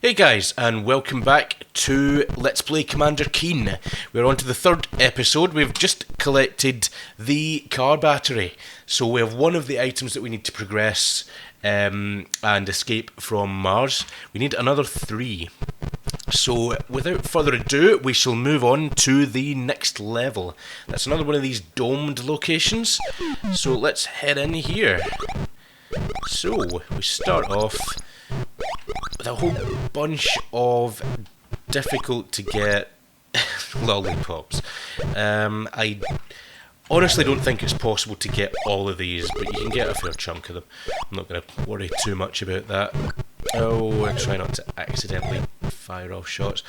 Hey guys, and welcome back to Let's Play Commander Keen. We're on to the third episode. We've just collected the car battery. So we have one of the items that we need to progress and escape from Mars. We need another 3. So without further ado, we shall move on to the next level. That's another one of these domed locations. So let's head in here. So we start off with a whole bunch of difficult to get lollipops. I honestly don't think it's possible to get all of these, but you can get a fair chunk of them. I'm not going to worry too much about that. Oh, I try not to accidentally fire off shots.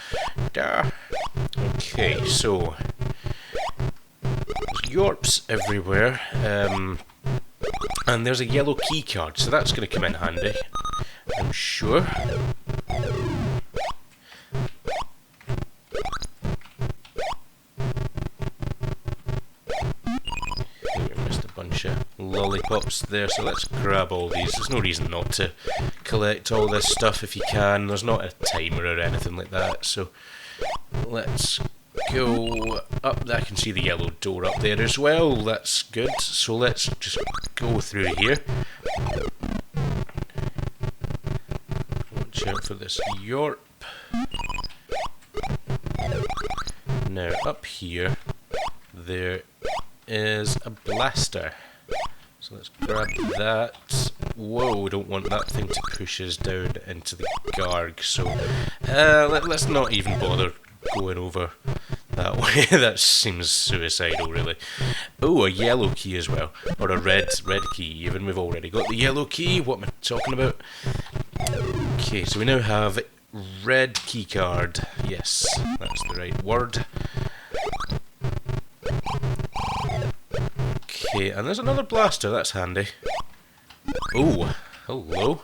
Okay, so there's Yorps everywhere, and there's a yellow key card, so that's going to come in handy, I'm sure. We missed a bunch of lollipops there, so let's grab all these. There's no reason not to collect all this stuff if you can. There's not a timer or anything like that, so let's go up. I can see the yellow door up there as well. That's good. So let's just go through here. Watch out for this Yorp. Now up here there is a blaster. So let's grab that. Whoa, we don't want that thing to push us down into the Garg, so let's not even bother going over that way. That seems suicidal, really. Oh, a yellow key as well, or a red key even. We've already got the yellow key. What am I talking about? Okay, so we now have red key card. Yes, that's the right word. Okay, and there's another blaster. That's handy. Oh, hello.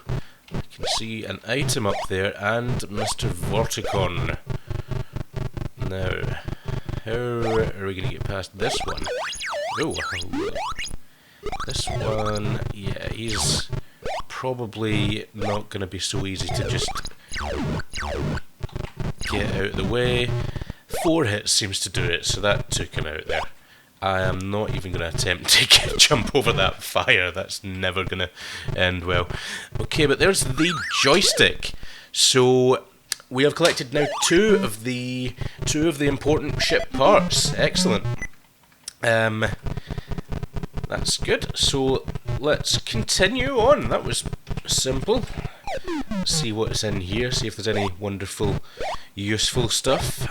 I can see an item up there and Mr. Vorticon. Now, how are we going to get past this one? Oh, hello. This one, yeah, he's probably not going to be so easy to just get out of the way. 4 hits seems to do it, so that took him out there. I am not even going to attempt to jump over that fire. That's never going to end well. Okay, but there's the joystick. So we have collected now two of the important ship parts. Excellent. That's good. So let's continue on. That was simple. Let's see what's in here. See if there's any wonderful, useful stuff.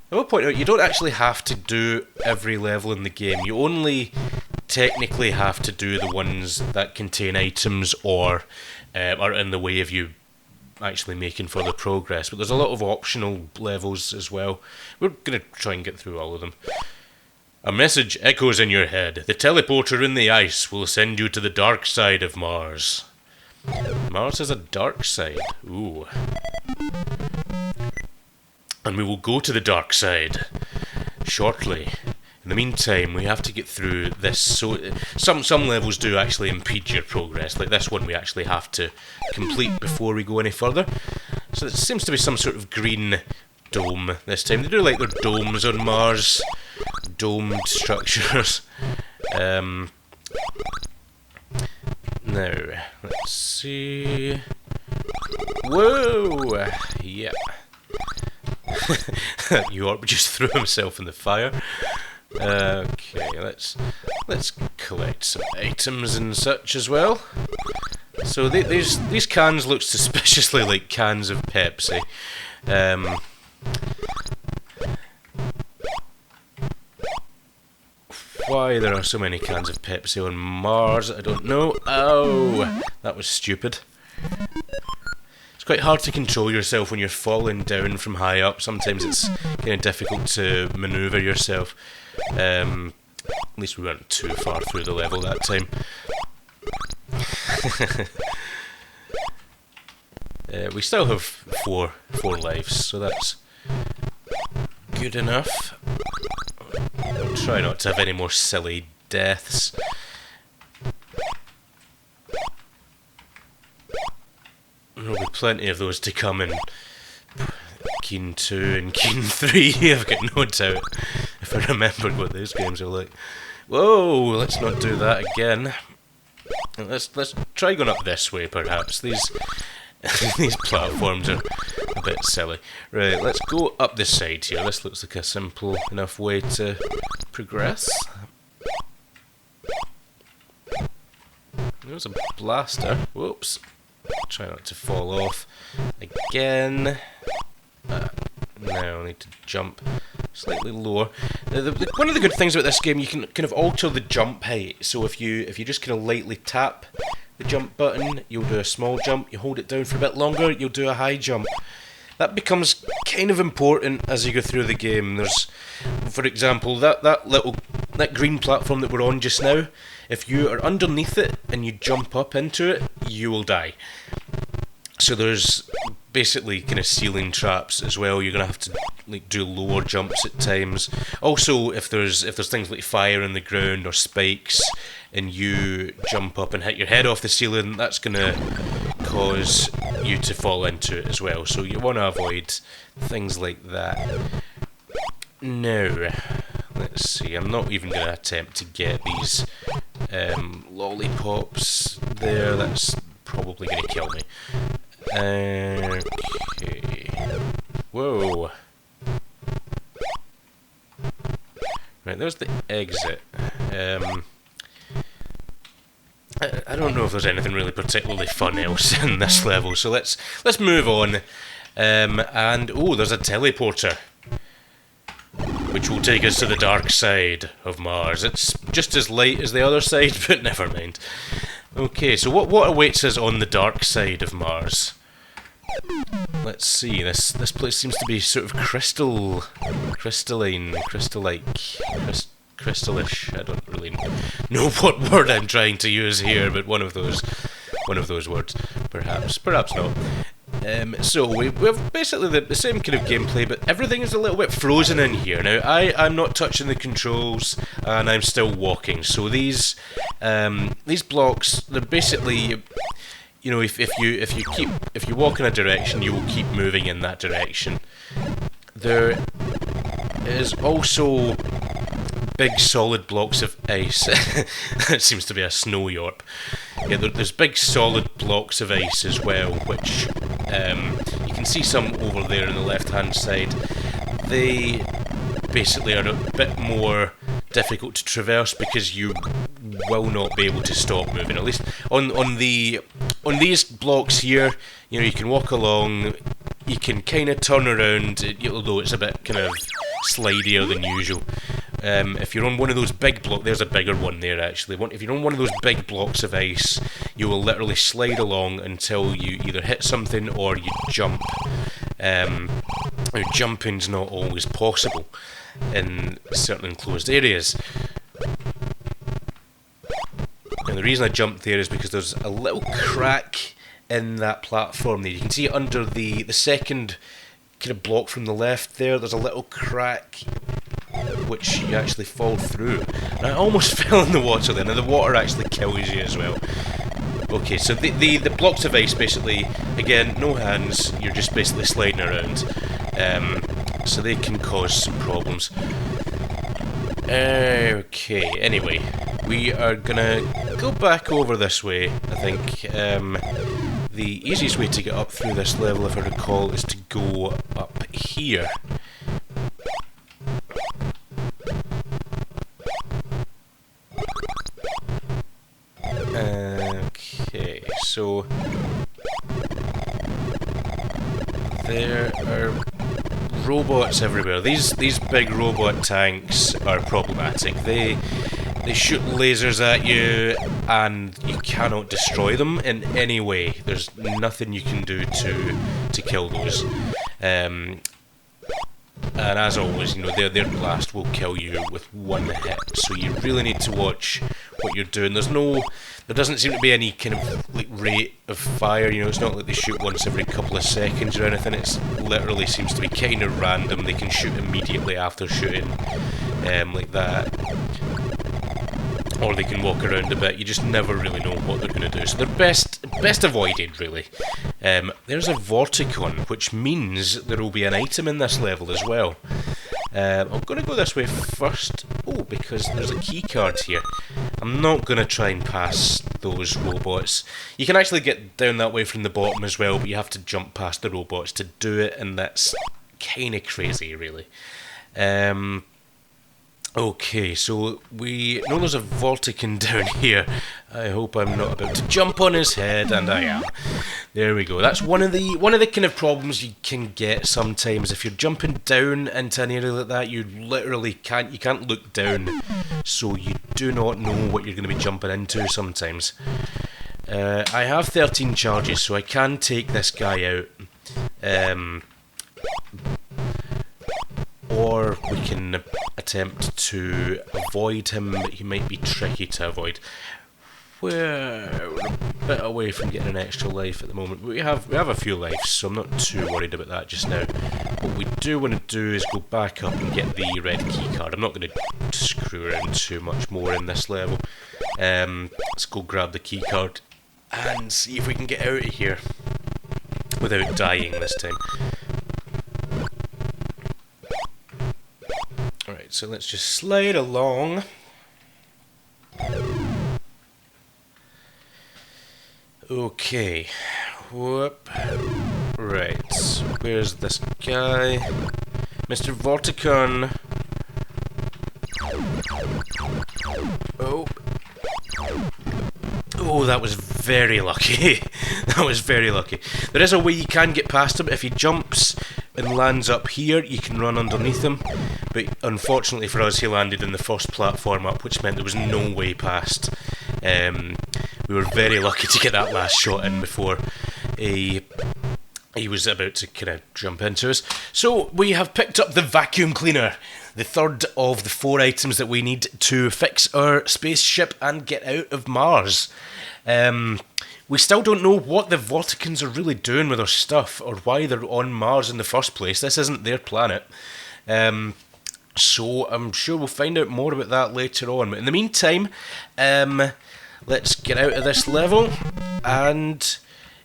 I will point out, you don't actually have to do every level in the game. You only technically have to do the ones that contain items or are in the way of you actually making further progress. But there's a lot of optional levels as well. We're going to try and get through all of them. A message echoes in your head. The teleporter in the ice will send you to the dark side of Mars. Mars has a dark side. Ooh. And we will go to the dark side shortly. In the meantime, we have to get through this. So some levels do actually impede your progress. Like this one we actually have to complete before we go any further. So it seems to be some sort of green dome this time. They do like their domes on Mars. Domed structures. Now, let's see. Whoa! Yeah. Yorp just threw himself in the fire. Okay, let's collect some items and such as well. So these cans look suspiciously like cans of Pepsi. Why there are so many cans of Pepsi on Mars, I don't know. Oh, that was stupid. It's quite hard to control yourself when you're falling down from high up. Sometimes it's kind of difficult to manoeuvre yourself. At least we weren't too far through the level that time. We still have four lives, so that's good enough. I'll try not to have any more silly deaths. There'll be plenty of those to come in Keen 2 and Keen 3, I've got no doubt, if I remembered what those games are like. Whoa, let's not do that again. Let's try going up this way, perhaps. These platforms are a bit silly. Right, let's go up this side here. This looks like a simple enough way to progress. There's a blaster. Whoops. Try not to fall off. Again. Now I need to jump slightly lower. One of the good things about this game, you can kind of alter the jump height. So if you just kind of lightly tap the jump button, you'll do a small jump. You hold it down for a bit longer, you'll do a high jump. That becomes kind of important as you go through the game. There's, for example, that green platform that we're on just now. If you are underneath it and you jump up into it, you will die. So there's basically kind of ceiling traps as well. You're gonna have to like do lower jumps at times. Also, if there's things like fire in the ground or spikes, and you jump up and hit your head off the ceiling, that's gonna cause you to fall into it as well. So you want to avoid things like that. Now, let's see. I'm not even gonna attempt to get these lollipops there. That's probably gonna kill me. Okay. Whoa. Right, there's the exit. I don't know if there's anything really particularly fun else in this level, so let's move on. And there's a teleporter, which will take us to the dark side of Mars. It's just as light as the other side, but never mind. Okay, so what awaits us on the dark side of Mars? Let's see, this place seems to be sort of crystalline, crystal-like, crystallish. I don't really know what word I'm trying to use here, but one of those words, perhaps not. So we have basically the same kind of gameplay, but everything is a little bit frozen in here. Now I'm not touching the controls, and I'm still walking. So these blocks, they're basically, you know, if you walk in a direction, you will keep moving in that direction. There is also big solid blocks of ice. It seems to be a snow yorp. Yeah, there's big solid blocks of ice as well, which you can see some over there on the left-hand side. They basically are a bit more difficult to traverse because you will not be able to stop moving. At least on these blocks here, you know, you can walk along, you can kind of turn around, although it's a bit kind of slidier than usual. If you're on one of those big blocks, there's a bigger one there actually. If you're on one of those big blocks of ice, you will literally slide along until you either hit something or you jump. Jumping's not always possible in certain enclosed areas. And the reason I jumped there is because there's a little crack in that platform there. You can see it under the second kind of block from the left there. There's a little crack which you actually fall through. And I almost fell in the water there. Now the water actually kills you as well. Okay, so the blocks of ice basically, again, no hands, you're just basically sliding around. So they can cause some problems. Okay, anyway, we are gonna go back over this way, I think. The easiest way to get up through this level, if I recall, is to go up here. Okay, so there are robots everywhere. These big robot tanks are problematic. They shoot lasers at you, and you cannot destroy them in any way. There's nothing you can do to kill those. And as always, you know, their blast will kill you with one hit. So you really need to watch what you're doing. There doesn't seem to be any kind of like rate of fire. You know, it's not like they shoot once every couple of seconds or anything. It's literally seems to be kind of random. They can shoot immediately after shooting, like that. Or they can walk around a bit. You just never really know what they're going to do. So their best best avoided, really. There's a Vorticon, which means there will be an item in this level as well. I'm going to go this way first. Oh, because there's a key card here. I'm not going to try and pass those robots. You can actually get down that way from the bottom as well, but you have to jump past the robots to do it, and that's kind of crazy, really. Okay, so we know there's a Vorticon down here. I hope I'm not about to jump on his head, and I am. There we go. That's one of the kind of problems you can get sometimes if you're jumping down into an area like that. You literally can't look down, so you do not know what you're going to be jumping into sometimes. I have 13 charges, so I can take this guy out. Or we can attempt to avoid him, but he might be tricky to avoid. We're a bit away from getting an extra life at the moment. We have a few lives, so I'm not too worried about that just now. What we do want to do is go back up and get the red key card. I'm not going to screw around too much more in this level. Let's go grab the key card and see if we can get out of here without dying this time. Alright, so let's just slide along. Okay. Whoop. Right. Where's this guy? Mr. Vorticon. Oh. Oh, that was very lucky. That was very lucky. There is a way you can get past him. If he jumps and lands up here, you can run underneath him. But unfortunately for us, he landed in the first platform up, which meant there was no way past. We were very lucky to get that last shot in before he was about to kind of jump into us. So we have picked up the vacuum cleaner, the third of the 4 items that we need to fix our spaceship and get out of Mars. We still don't know what the Vorticons are really doing with our stuff, or why they're on Mars in the first place. This isn't their planet. So I'm sure we'll find out more about that later on. But in the meantime, let's get out of this level. And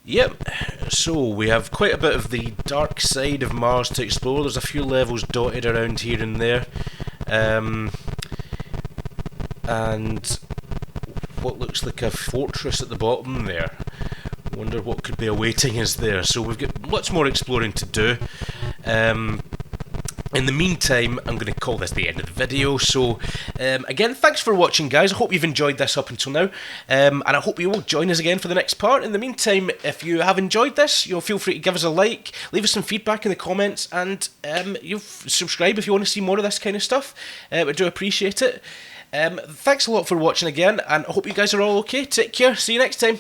yep, so we have quite a bit of the dark side of Mars to explore. There's a few levels dotted around here and there. And what looks like a fortress at the bottom there. Wonder what could be awaiting us there. So we've got lots more exploring to do. In the meantime, I'm going to call this the end of the video. So, again, thanks for watching, guys. I hope you've enjoyed this up until now. And I hope you will join us again for the next part. In the meantime, if you have enjoyed this, you'll feel free to give us a like, leave us some feedback in the comments, and you'll subscribe if you want to see more of this kind of stuff. I do appreciate it. Thanks a lot for watching again, and I hope you guys are all okay. Take care. See you next time.